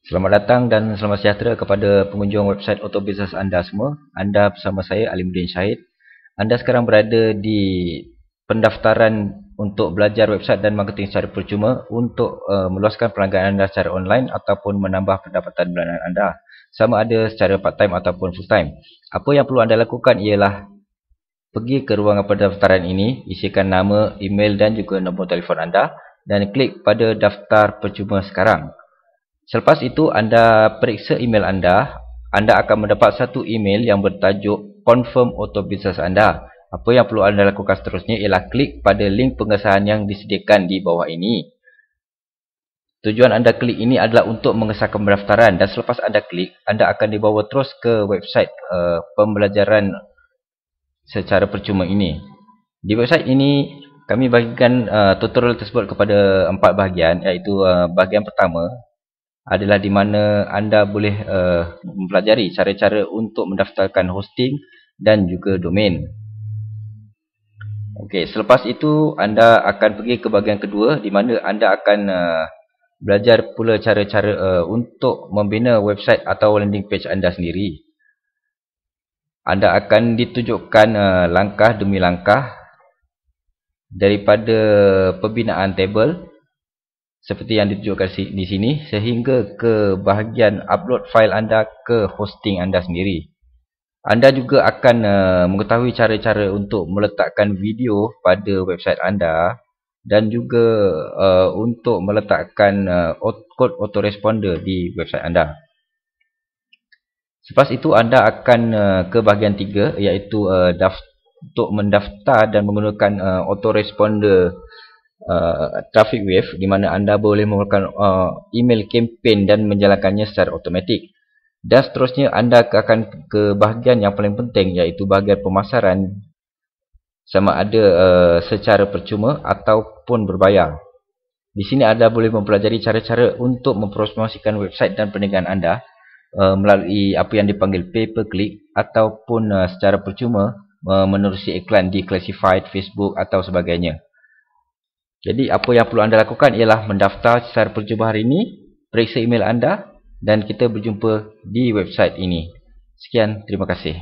Selamat datang dan selamat sejahtera kepada pengunjung website Auto Business anda semua. Anda bersama saya Alimuddin Syahid. Anda sekarang berada di pendaftaran untuk belajar website dan marketing secara percuma untuk meluaskan pelanggan anda secara online ataupun menambah pendapatan bulanan anda, sama ada secara part time ataupun full time. Apa yang perlu anda lakukan ialah pergi ke ruangan pendaftaran ini, isikan nama, email dan juga nombor telefon anda dan klik pada daftar percuma sekarang. Selepas itu anda periksa email anda akan mendapat satu email yang bertajuk confirm auto business anda. Apa yang perlu anda lakukan seterusnya ialah klik pada link pengesahan yang disediakan di bawah ini. Tujuan anda klik ini adalah untuk mengesahkan pendaftaran, dan selepas anda klik, anda akan dibawa terus ke website pembelajaran secara percuma ini. Di website ini kami bagikan tutorial tersebut kepada 4 bahagian, iaitu bahagian pertama adalah di mana anda boleh mempelajari cara-cara untuk mendaftarkan hosting dan juga domain. Okey, selepas itu anda akan pergi ke bahagian kedua di mana anda akan belajar pula cara-cara untuk membina website atau landing page anda sendiri. Anda akan ditunjukkan langkah demi langkah daripada pembinaan tabel seperti yang ditunjukkan di sini sehingga ke bahagian upload file anda ke hosting anda sendiri. Anda juga akan mengetahui cara-cara untuk meletakkan video pada website anda dan juga untuk meletakkan kod autoresponder di website anda. Selepas itu anda akan ke bahagian 3, iaitu untuk mendaftar dan menggunakan autoresponder traffic wave, di mana anda boleh menggunakan email campaign dan menjalankannya secara automatik. Dan seterusnya anda akan ke bahagian yang paling penting, iaitu bahagian pemasaran, sama ada secara percuma ataupun berbayar. Di sini anda boleh mempelajari cara-cara untuk mempromosikan website dan perniagaan anda melalui apa yang dipanggil pay per click ataupun secara percuma menerusi iklan di classified, Facebook atau sebagainya. Jadi apa yang perlu anda lakukan ialah mendaftar secara percuma hari ini, periksa email anda dan kita berjumpa di website ini. Sekian, terima kasih.